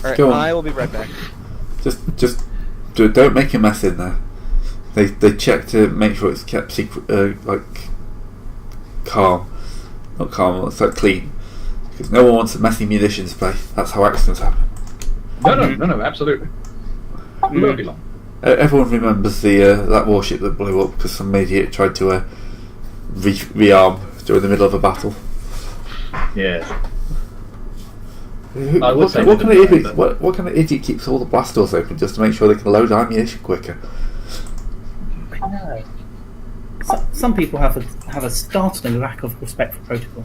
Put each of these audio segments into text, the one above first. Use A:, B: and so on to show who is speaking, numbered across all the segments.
A: Alright,
B: Go on.
A: I will be right back.
B: Just don't make a mess in there. They check to make sure it's kept secret, like calm, not calm, it's like clean, because no one wants a messy munitions play. That's how accidents happen.
C: No, absolutely. We won't be long.
B: Everyone remembers the that warship that blew up because some idiot tried to rearm during the middle of a battle.
C: Yes.
B: What kind of idiot keeps all the blast doors open just to make sure they can load ammunition quicker?
D: I know. Some people have a startling lack of respect for protocol.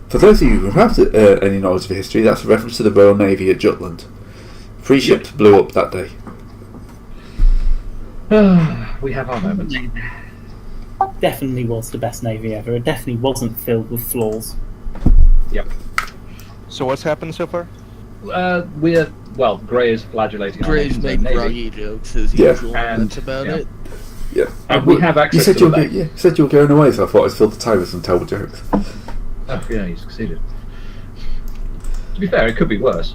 B: For those of you who have any knowledge of history, that's a reference to the Royal Navy at Jutland. 3 ships blew up that day.
C: We have our moments.
D: Definitely was the best navy ever. It definitely wasn't filled with flaws.
C: Yep.
A: So what's happened so far?
C: Gray is flagellating.
E: Gray's
C: our
E: making
C: Navy.
E: groggy jokes as
B: Yeah.
E: usual.
C: And-
E: That's about
C: yeah.
E: it.
B: Yeah,
C: And we have access
B: you said
C: to
B: you said you were going away, so I thought I'd fill the time with some terrible jokes.
C: Oh, yeah, you succeeded. To be fair, it could be worse.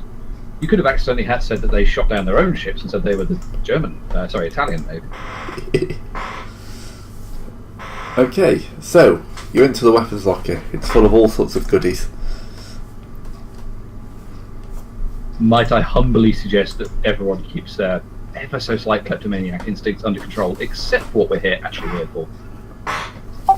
C: You could have accidentally said that they shot down their own ships and said they were the Italian Navy.
B: Okay, so you're into the weapons locker. It's full of all sorts of goodies.
C: Might I humbly suggest that everyone keeps their ever so slight kleptomaniac instincts under control, except for what we're actually here for.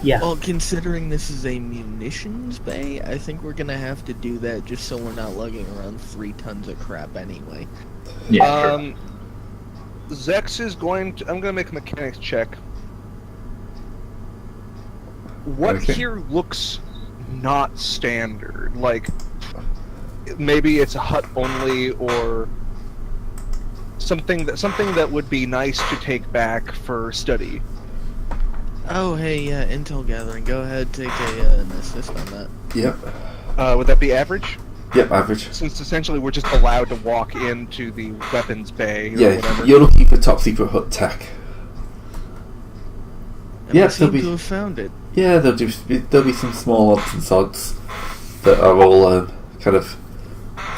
D: Yeah.
E: Well, considering this is a munitions bay, I think we're gonna have to do that just so we're not lugging around 3 tons of crap anyway.
C: Yeah, true.
A: Zex is going to... I'm going to make a mechanics check. What
B: Okay.
A: here looks not standard? Like, maybe it's a hut only, or something that would be nice to take back for study.
E: Oh, hey, yeah, intel gathering. Go ahead, take an assist on that.
B: Yep.
A: Would that be average?
B: Yep, average.
A: Since essentially we're just allowed to walk into the weapons bay or
B: Yeah,
A: whatever.
B: you're looking for top secret hut tech.
E: And
B: Yeah,
E: we seem
B: there'll be-
E: to have found it.
B: Yeah, there'll be some small odds and sods that are all kind of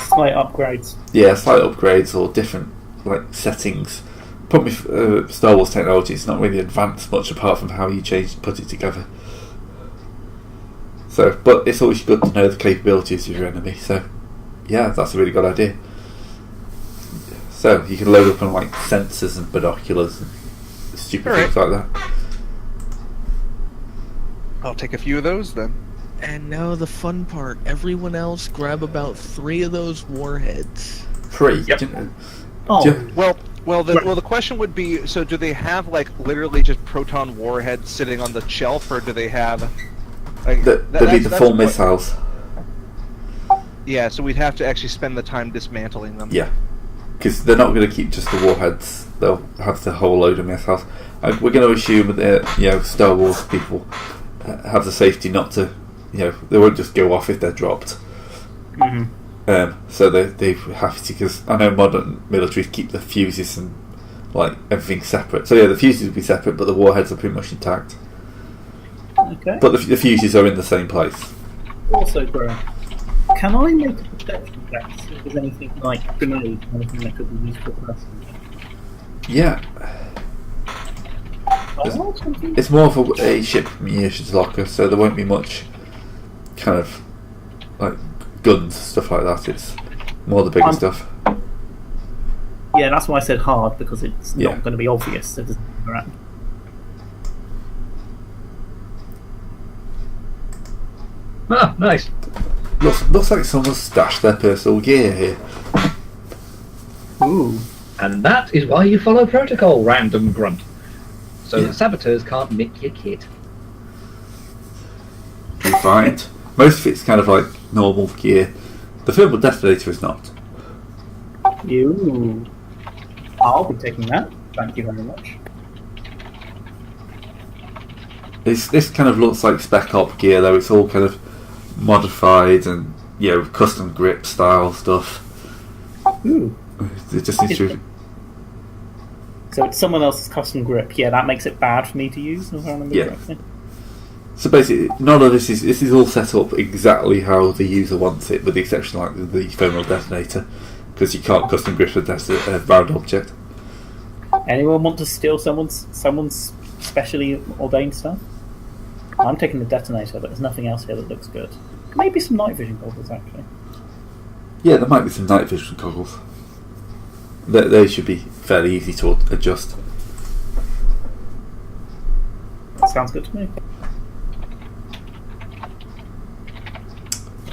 D: Slight upgrades.
B: slight upgrades or different like settings. Problem with Star Wars technology, it's not really advanced much apart from how you put it together. So, but it's always good to know the capabilities of your enemy. So, yeah, that's a really good idea. So you can load up on like sensors and binoculars and stupid
A: Alright.
B: things like that.
A: I'll take a few of those then.
E: And now the fun part. Everyone else grab about 3 of those warheads.
B: 3.
C: Yep.
D: Oh,
A: Well, the question would be: so, do they have like literally just proton warheads sitting on the shelf, or do they have? Like,
B: There'll be the full missiles.
A: Yeah, so we'd have to actually spend the time dismantling them.
B: Yeah, because they're not going to keep just the warheads. They'll have the whole load of missiles. We're going to assume that Star Wars people have the safety not to, they won't just go off if they're dropped.
D: mhm.
B: So they have to, because I know modern militaries keep the fuses and like everything separate. So yeah, the fuses will be separate, but the warheads are pretty much intact.
D: Okay.
B: But the fuses are in the same place.
D: Also, Graham, can I make a perception check to see if there's anything like grenades, anything that could be used for person?
B: Yeah,
D: Oh, something?
B: it's more of a ship munitions locker, so there won't be much kind of like guns, stuff like that. It's more the bigger stuff.
D: Yeah, that's why I said hard, because it's
B: Yeah.
D: not going to be obvious if there's nothing around.
C: Ah, nice.
B: Looks like someone's stashed their personal gear here.
D: Ooh.
C: And that is why you follow protocol, random grunt. So
B: Yeah.
C: the saboteurs can't nick your kit.
B: You find most of it's kind of like normal gear. The thermal detonator is not.
D: You. I'll be taking that. Thank you very much.
B: This kind of looks like Spec Op gear, though. It's all kind of modified and custom grip style stuff.
D: Ooh.
B: It just needs to.
D: So it's someone else's custom grip. Yeah, that makes it bad for me to use, if I remember
B: Yeah.
D: correctly.
B: So basically, none of this is all set up exactly how the user wants it, with the exception of like the thermal detonator, because you can't custom grip a round object.
D: Anyone want to steal someone's specially ordained stuff? I'm taking the detonator, but there's nothing else here that looks good. Maybe some night vision goggles, actually.
B: Yeah, there might be some night vision goggles. They should be fairly easy to adjust.
D: Sounds good to me.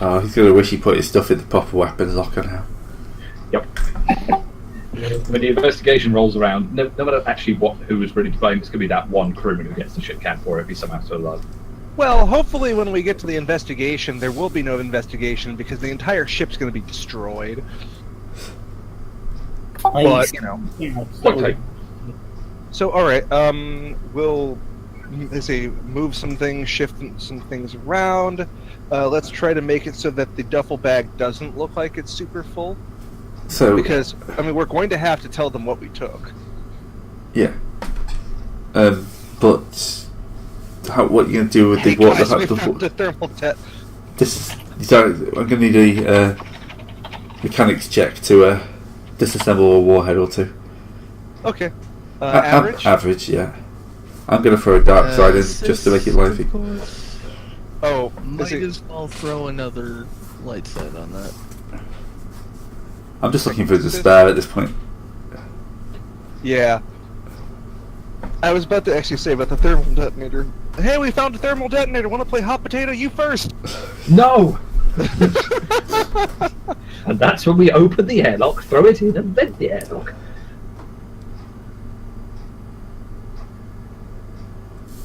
B: Oh, he's gonna wish he put his stuff in the proper weapons locker now.
C: Yep. When the investigation rolls around, no matter actually who was really to blame, it's going to be that one crewman who gets the shit canned for it if he's somehow still alive.
A: Well, hopefully when we get to the investigation, there will be no investigation because the entire ship's going to be destroyed. But, you know.
C: Okay.
A: So, alright, we'll, let's see, move some things, shift some things around. Let's try to make it so that the duffel bag doesn't look like it's super full.
B: So,
A: Because, I mean, we're going to have to tell them what we took.
B: yeah. But what are you going to do with
A: Hey
B: the water?
A: guys, we found a thermal
B: I'm going to need a mechanics check to disassemble a warhead or two.
A: Okay. Average?
B: Average, yeah. I'm going to throw a dark side in just to make it lively.
A: Oh,
E: Might
A: is it,
E: as well throw another light side on that.
B: I'm just looking for despair at this point.
A: yeah. I was about to actually say about the thermal detonator. Hey, we found a thermal detonator. Want to play hot potato? You first.
C: No! And that's when we open the airlock, throw it in, and vent the airlock.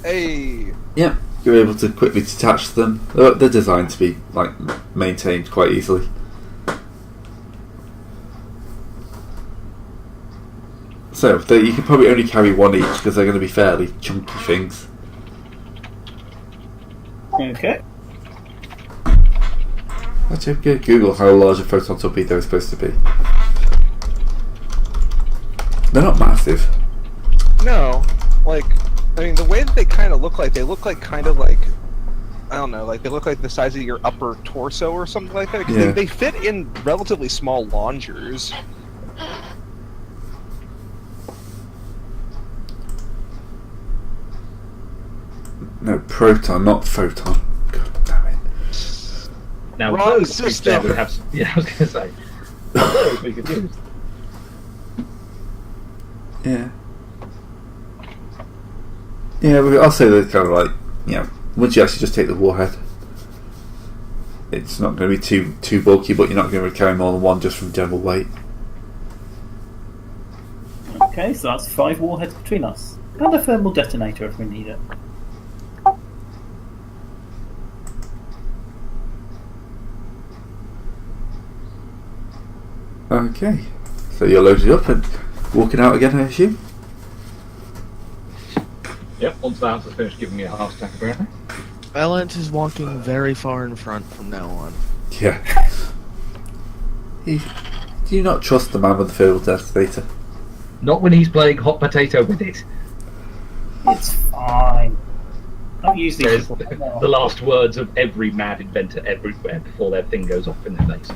A: Hey.
B: Yeah, you're able to quickly detach them. They're designed to be maintained quite easily. So you can probably only carry one each because they're going to be fairly chunky things.
D: Okay.
B: Actually, go Google how large a photon torpedo is supposed to be. They're not massive.
A: No. Like, I mean, the way that they kind of look like, they look like kind of like, I don't know, like they look like the size of your upper torso or something like that. 'Cause
B: Yeah.
A: they fit in relatively small launchers.
B: No, proton, not photon. God damn it.
C: Now,
A: Wrong
C: those things
A: system.
C: there would have. Yeah, I was going to say. Those we could use.
B: Yeah. Yeah, but I'll say they're kind of like, once you actually just take the warhead, it's not going to be too bulky, but you're not going to carry more than one just from general weight.
D: Okay, so that's 5 warheads between us. And a thermal detonator if we need it.
B: Okay. So you're loaded up and walking out again, I assume?
C: Yep, once the house has finished giving me a half stack apparently.
E: Valent is walking very far in front from now on.
B: Yeah. Do you not trust the man with the thermal detonator?
C: Not when he's playing hot potato with it.
D: It's fine. I've used these
C: There's
D: before.
C: the last words of every mad inventor everywhere before their thing goes off in their face.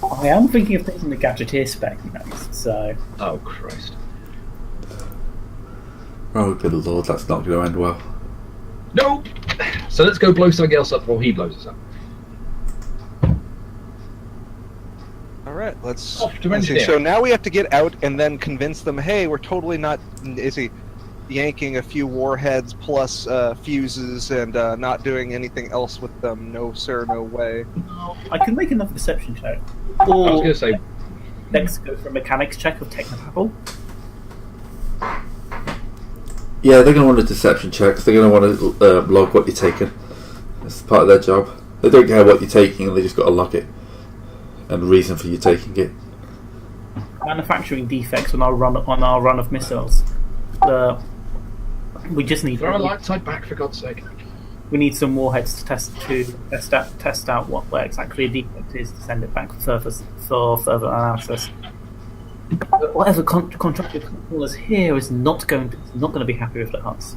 D: I am thinking of taking the gadgeteer spec next, so...
C: Oh, Christ.
B: Oh, good lord, that's not going to end well.
C: Nope! So let's go blow something else up before he blows us up.
A: Alright, let's
C: Off to
A: see.
C: engineering.
A: So now we have to get out and then convince them, hey, we're totally not yanking a few warheads plus fuses and not doing anything else with them. No sir, no way.
D: I can make another perception check.
C: I was
D: Or
C: going to say,
D: next go for a mechanics check of Technobabble.
B: Yeah, they're going to want a deception check. They're going to want to log what you're taking. That's part of their job. They don't care what you're taking, they just got to log it. And the reason for you taking it.
D: Manufacturing defects on our run of missiles. We just need
C: throw a light side back for God's sake.
D: we need some warheads to test out where exactly a defect is to send it back for further analysis. But whatever contractor controllers here is not going to be happy with the huts.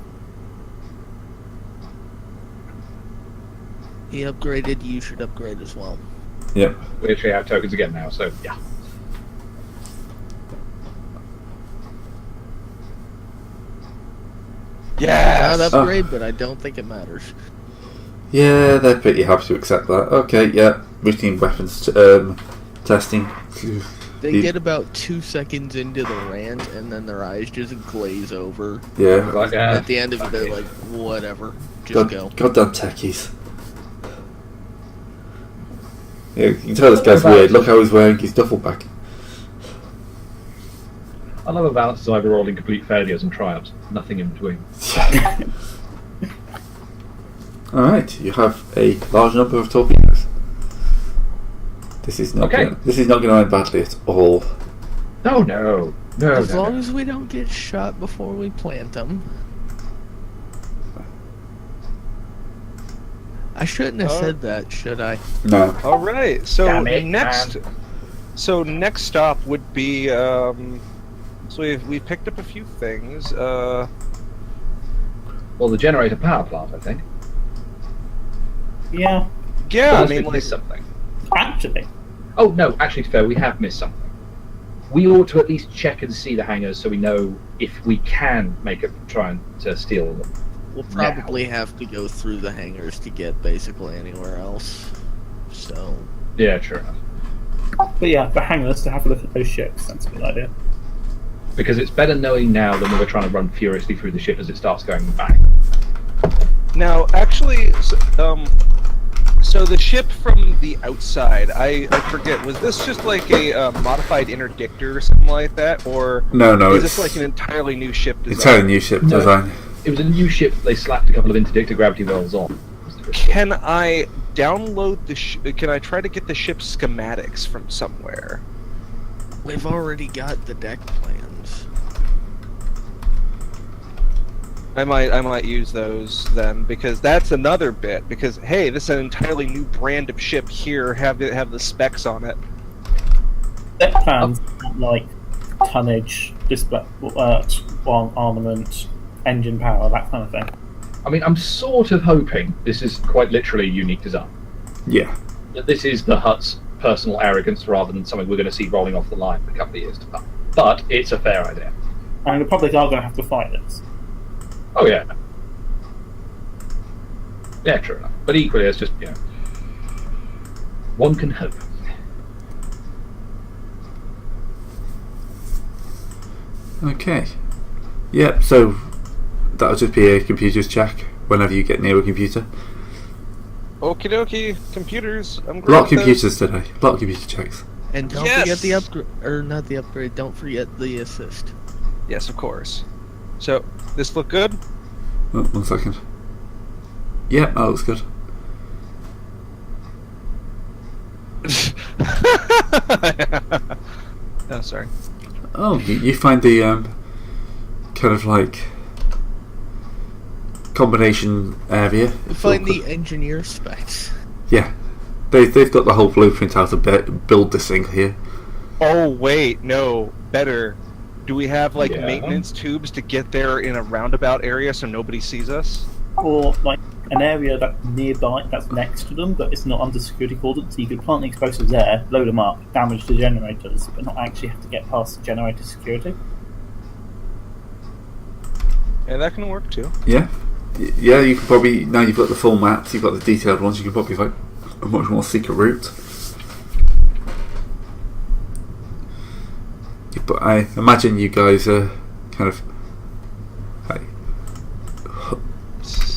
E: He upgraded, you should upgrade as well.
B: Yep.
C: We actually have tokens again now, so yeah.
A: Yes.
E: Not upgrade, but I don't think it matters.
B: Yeah, they're pretty happy to accept that. Okay, yeah. Routine weapons testing.
E: They get about 2 seconds into the rant, and then their eyes just glaze over.
B: Yeah.
C: Like,
E: At the end of it, they're like, whatever, just go.
B: Goddamn techies. Yeah, you can tell this guy's weird. Look how he's wearing his duffel bag.
C: I love a balance of either rolling complete failures and triumphs, nothing in between.
B: Alright, you have a large number of torpedoes. This is not
C: Okay.
B: going to end badly at all.
C: No.
E: As long as we don't get shot before we plant them. I shouldn't have said that, should I?
B: No.
A: All right. So
C: Damn it,
A: next,
C: man.
A: next stop would be. So we picked up a few things.
C: Well, the generator power plant, I think.
D: Yeah,
A: Yeah, I
C: Unless
A: mean,
C: we've
A: like,
C: missed something.
D: actually.
C: Oh no, actually, it's fair. We have missed something. We ought to at least check and see the hangars so we know if we can try to steal them.
E: We'll probably have to go through the hangars to get basically anywhere else. So,
C: Yeah, sure enough.
D: But yeah, for hangers to have a look at those ships, that's a good idea.
C: Because it's better knowing now than when we're trying to run furiously through the ship as it starts going back.
A: now actually, so the ship from the outside, I forget, was this just like a modified interdictor or something like that, or
B: No,
A: is
B: it's
A: this like an entirely new ship design?
B: entirely new ship
C: No.
B: design.
C: It was a new ship. They slapped a couple of interdictor gravity wells on.
A: Can I download can I try to get the ship schematics from somewhere?
E: we've already got the deck plans.
A: I might use those then, because that's another bit. Because hey, this is an entirely new brand of ship here. Have the specs on it.
D: Deck plans like tonnage, display, armament, engine power, that kind of thing.
C: I mean, I'm sort of hoping this is quite literally unique design.
B: Yeah.
C: That this is the Hutt's personal arrogance rather than something we're going to see rolling off the line in a couple of years to come. But it's a fair idea.
D: And the public are going to have to fight this.
C: Oh yeah. Yeah, true enough. But equally, it's just, one can hope.
B: Okay. Yep, so that'll just be a computer's check whenever you get near a computer.
A: Okie dokie, computers. I'm
B: A
A: great.
B: lot of
A: at this.
B: computers today. A lot of computer checks.
E: And don't
A: Yes!
E: forget the upgrade, or not the upgrade, don't forget the assist.
A: Yes, of course. So this look good?
B: Oh, 1 second. Yeah, that looks good.
A: Oh, sorry.
B: Oh, you find the kind of like combination area.
E: Find the engineer specs.
B: Yeah, they've got the whole blueprint how to build this thing here.
A: Oh wait, no, better. Do we have like
C: Yeah.
A: maintenance tubes to get there in a roundabout area so nobody sees us?
D: Or like an area that's nearby, that's next to them, but it's not under security cordon, so you could plant the explosives there, load them up, damage the generators, but not actually have to get past generator security.
A: Yeah, that can work too.
B: Yeah, yeah. You can probably, now you've got the full maps, you've got the detailed ones. You can probably find a much more secret route. But I imagine you guys are kind of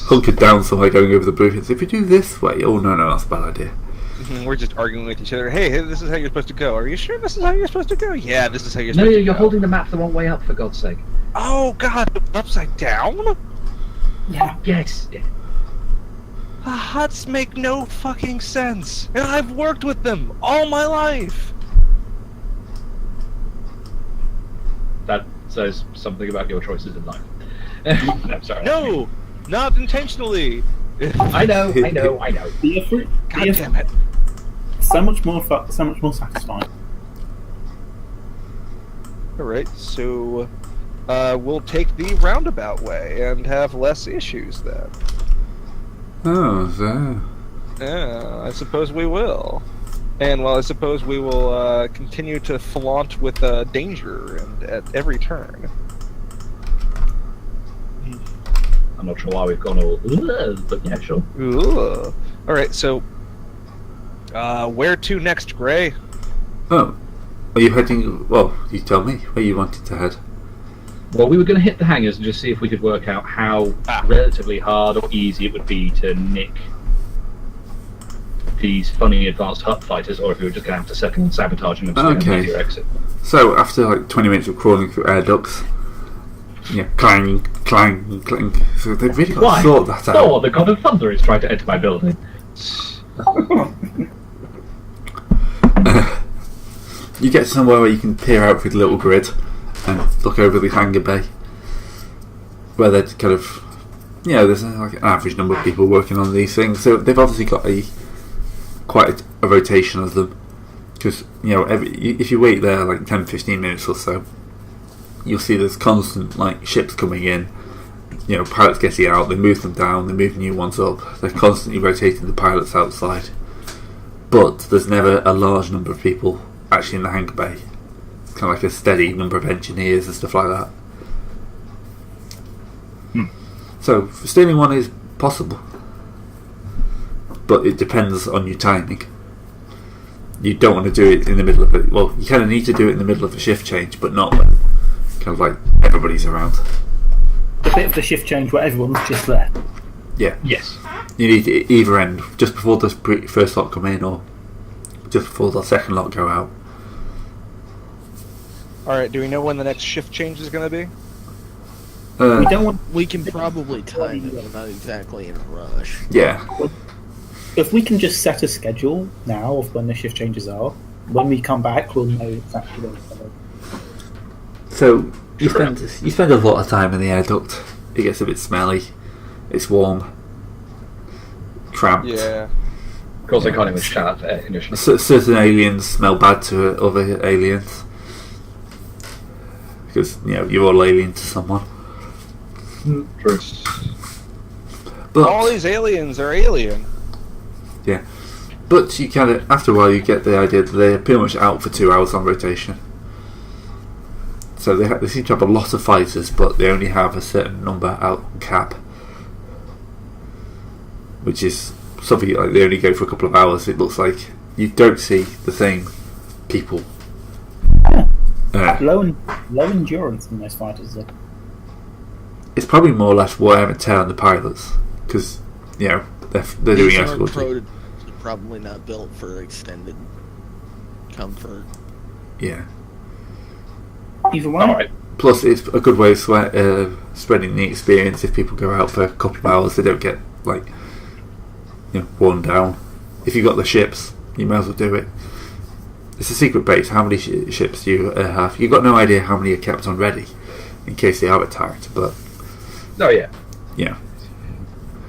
B: hunkered down somewhere going over the blueprints. If you do this way, oh no, that's a bad idea.
A: We're just arguing with each other. Hey, this is how you're supposed to go. Are you sure this is how you're supposed to go? Yeah, this is how you're
C: No,
A: supposed to go.
C: you're holding the map the wrong way up, for God's sake.
A: Oh god, upside down?
D: Yeah.
C: Yes.
A: The Hutts make no fucking sense. And I've worked with them all my life.
C: That says something about your choices in life. No, sorry.
A: No, not intentionally.
C: I know.
D: The effort,
A: God damn it.
D: so much more satisfying.
A: Alright, so we'll take the roundabout way and have less issues then.
B: Oh, there.
A: Yeah, I suppose we will. And well, I suppose we will continue to flaunt with danger and at every turn.
C: I'm not sure why we've gone all, but yeah, sure.
A: Ooh. All right, so where to next, Gray?
B: Oh, are you heading? Well, you tell me where you wanted to head.
C: Well, we were going to hit the hangars and just see if we could work out how relatively hard or easy it would be to nick these funny advanced hut fighters, or if we were just going to have to settle on sabotaging them to get an easier exit.
B: So after like 20 minutes of crawling through air ducts, yeah, clang, clang, clang. So they've really got to sort that out.
C: Thor, the god of thunder, is trying to enter my building.
B: You get somewhere where you can peer out through the little grid and look over the hangar bay, where they're kind of, there's like an average number of people working on these things. So they've obviously got quite a rotation of them, because if you wait there like 10-15 minutes or so, you'll see there's constant like ships coming in, pilots getting out, they move them down, they move new ones up, they're constantly rotating the pilots outside, but there's never a large number of people actually in the hangar bay. It's kind of like a steady number of engineers and stuff like that. So stealing one is possible, but it depends on your timing. You don't want to do it in the middle of it. Well, you kind of need to do it in the middle of a shift change, but not when kind of like everybody's around.
D: A bit of the shift change where everyone's just there.
B: Yeah.
C: Yes.
B: You need it either end, just before the first lot come in, or just before the second lot go out.
A: All right. Do we know when the next shift change is going to be?
D: We don't want.
E: We can probably time it. We're not exactly in a rush.
B: Yeah.
D: If we can just set a schedule now of when the shift changes are, when we come back, we'll know exactly when it's going to.
B: So you spend a lot of time in the air duct. It gets a bit smelly. It's warm. Cramped.
A: Yeah.
C: Of course, I can't even shout out for air conditioning.
B: Certain aliens smell bad to other aliens, because you're all alien to someone.
C: True.
B: But
A: all these aliens are alien.
B: yeah, but you kind of, after a while, you get the idea that they're pretty much out for 2 hours on rotation. So they seem to have a lot of fighters, but they only have a certain number out on cap, which is something like they only go for a couple of hours. It looks like you don't see the same people.
D: Low endurance in those fighters, though.
B: It's probably more or less wear and tear on the pilots, because they're doing
E: These
B: escort.
E: prototypes are probably not built for extended comfort.
B: Yeah.
D: Either way.
C: Alright.
B: Plus, it's a good way of spreading the experience. If people go out for a couple of hours, they don't get worn down. If you've got the ships, you may as well do it. It's a secret base. How many ships do you have? You've got no idea how many are kept on ready in case they are attacked. But
C: Oh, yeah.
B: yeah,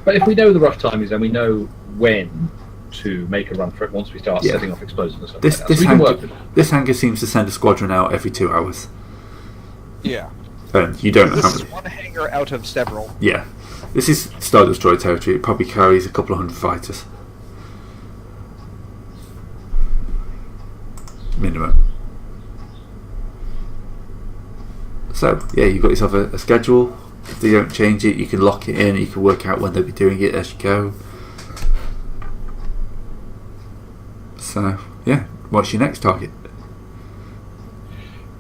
C: But if we know the rough timings, then we know when to make a run for it once we start setting off explosives and stuff like that. So we can work with that.
B: this hangar seems to send a squadron out every 2 hours,
A: Yeah.
B: and you don't know
A: This
B: how
A: is
B: many.
A: one hangar out of several.
B: Yeah, this is Star Destroyer territory. It probably carries a couple of hundred fighters minimum. So yeah, you've got yourself a schedule. If they don't change it, you can lock it in. You can work out when they'll be doing it as you go. So yeah, what's your next target?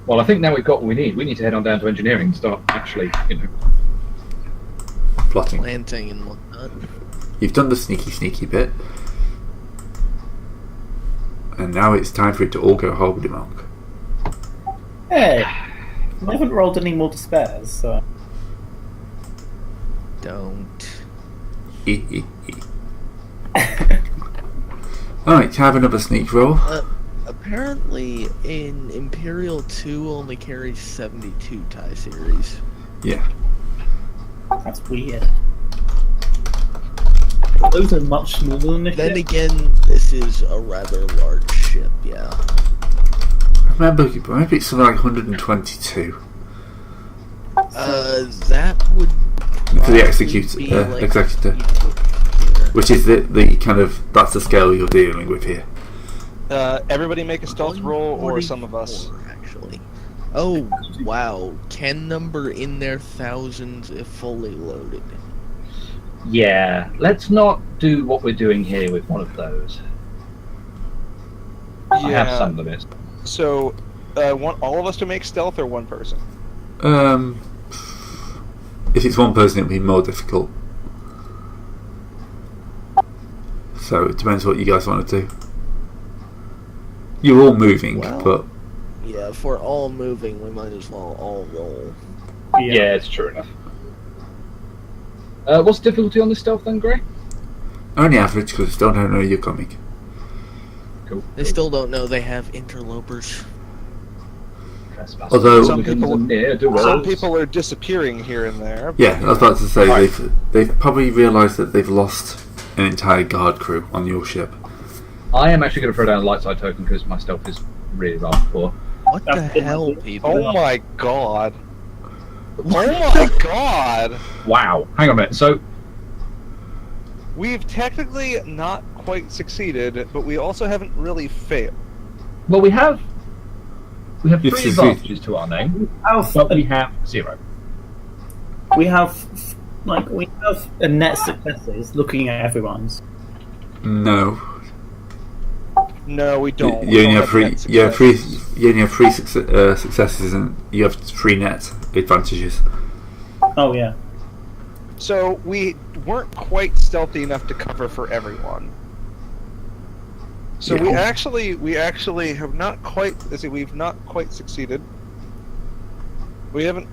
C: Well, I think now we've got what we need. We need to head on down to engineering and start actually,
B: Plotting.
E: Planting and whatnot.
B: You've done the sneaky bit, and now it's time for it to all go horribly wrong.
D: Hey, we haven't rolled any more despairs, so.
E: Don't.
B: Alright, have another sneak roll.
E: Apparently, in Imperial 2 only carries 72 TIE series.
B: Yeah.
D: That's weird. Those are much smaller than this
E: Then
D: ship.
E: again, this is a rather large ship, yeah.
B: Remember, maybe it's something like 122.
E: That would
B: For the
E: probably
B: executor,
E: be like
B: executor,
E: here.
B: which is the kind of, that's the scale you're dealing with here.
A: Everybody make a stealth roll, or some of us.
E: 144, actually. Oh, wow. Can number in their thousands if fully loaded.
C: Yeah, let's not do what we're doing here with one of those. I have some limits.
A: So, want all of us to make stealth, or one person?
B: If it's one person, it'll be more difficult. So it depends what you guys want to do. You're all moving,
E: Well-
B: but
E: Yeah, if we're all moving, we might as well all roll.
C: Yeah, it's true enough. What's the difficulty on this stealth then, Gray?
B: only average because still don't know you're coming.
C: Cool.
E: They still don't know they have interlopers.
B: Although-
A: Some people
C: Some
A: are disappearing here and there.
B: Yeah, I was about to say
C: Right.
B: they've probably realised that they've lost an entire guard crew on your ship.
C: I am actually going to throw down a light side token because my stealth is really rather poor.
E: What the
D: That's good.
E: hell, people?
A: Oh my god. Oh my god.
C: Wow. Hang on a minute. So,
A: We've technically not quite succeeded, but we also haven't really failed.
C: well, we have
B: You've
C: three
B: succeeded.
C: advantages to our name, but we have 0.
D: We have a net successes looking at everyone's.
B: No,
A: No, we don't.
B: you
A: We
B: only
A: don't
B: have three.
A: net
B: You have three.
A: successes.
B: You only have three successes, and you have 3 net advantages.
D: Oh yeah.
A: So we weren't quite stealthy enough to cover for everyone. So
B: Yeah.
A: we actually have not quite. We've not quite succeeded. We haven't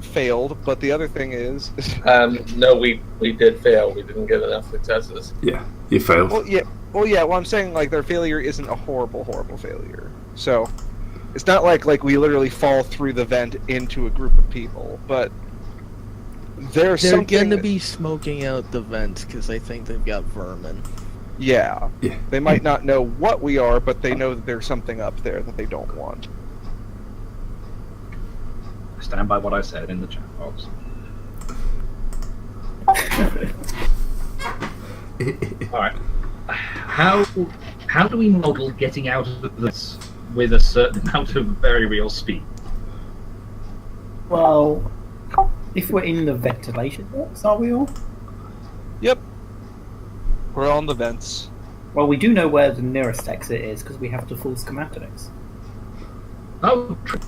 A: failed, but the other thing is,
F: No, we did fail. We didn't get enough successes.
B: Yeah, you failed.
A: well, yeah. Well, I'm saying like their failure isn't a horrible failure. So it's not like we literally fall through the vent into a group of people, but there's
E: They're
A: something.
E: gonna be smoking out the vents because they think they've got vermin.
A: Yeah.
B: Yeah.
A: They might not know what we are, but they know that there's something up there that they don't want.
C: I stand by what I said in the chat box. Alright. How do we model getting out of this with a certain amount of very real speed?
D: Well, if we're in the ventilation box, are we all?
A: Yep. We're on the vents.
D: Well, we do know where the nearest exit is because we have the full schematics.
C: Oh, true.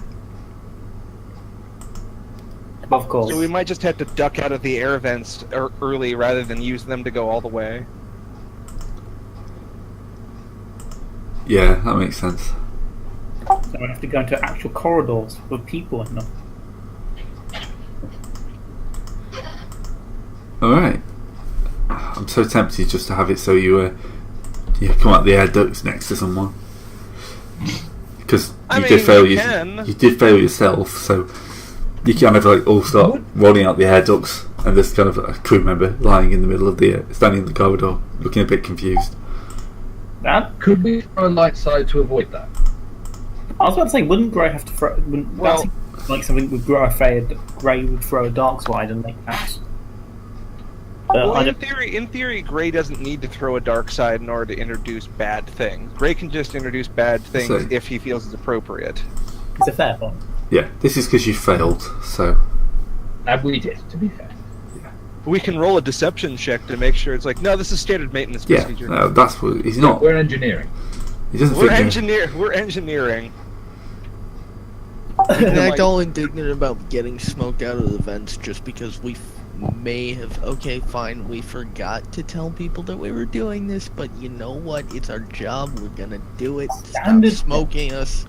D: Of course.
A: So we might just have to duck out of the air vents early rather than use them to go all the way.
B: Yeah, that makes sense.
D: So we have to go into actual corridors with people in them.
B: Alright. I'm so tempted just to have it so you come out the air ducts next to someone. Because
A: I
B: you
A: mean,
B: did fail
A: you can.
B: you did fail yourself, so you kind of like all start rolling out the air ducts, and there's kind of a crew member lying in the middle of standing in the corridor, looking a bit confused.
D: That?
C: Could we throw a light side to avoid that?
D: I was about to say, wouldn't Grey have to throw?
A: Well-
D: Like something with Grey would throw a dark slide and make that.
A: Well,
D: I
A: in
D: don't,
A: theory, Gray doesn't need to throw a dark side in order to introduce bad things. Gray can just introduce bad things
B: So-
A: if he feels it's appropriate.
D: it's a fair point.
B: Yeah, this is because you failed, so
C: And we did, to be fair.
A: We can roll a deception check to make sure it's like, no, this is standard maintenance
B: yeah,
A: procedure.
B: no, that's what he's not.
C: We're engineering.
B: He doesn't
A: We're
B: think
A: We're engineering.
E: You can
A: Like-
E: act all indignant about getting smoked out of the vents just because we may have. Okay, fine, we forgot to tell people that we were doing this, but you know what? It's our job. We're gonna do it. Stop
D: Standard-
E: smoking us.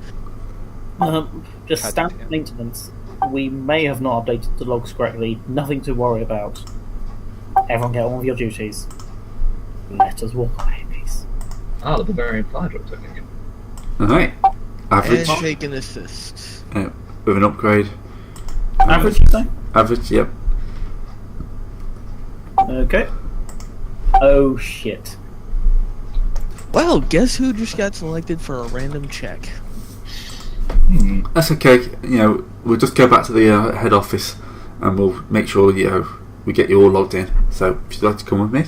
D: Just
A: God
D: standard
A: damn.
D: maintenance. We may have not updated the logs correctly. Nothing to worry about. Everyone get on with your duties. Let us walk away, please.
C: Ah, the Bavarian fire drop technique.
B: Alright. Average
E: Handshake and assist.
B: with an upgrade.
D: Average, you say?
B: Average, yep.
D: Okay. Oh shit.
E: Well, guess who just got selected for a random check?
B: That's okay. We'll just go back to the head office, and we'll make sure we get you all logged in. So if you'd like to come with me,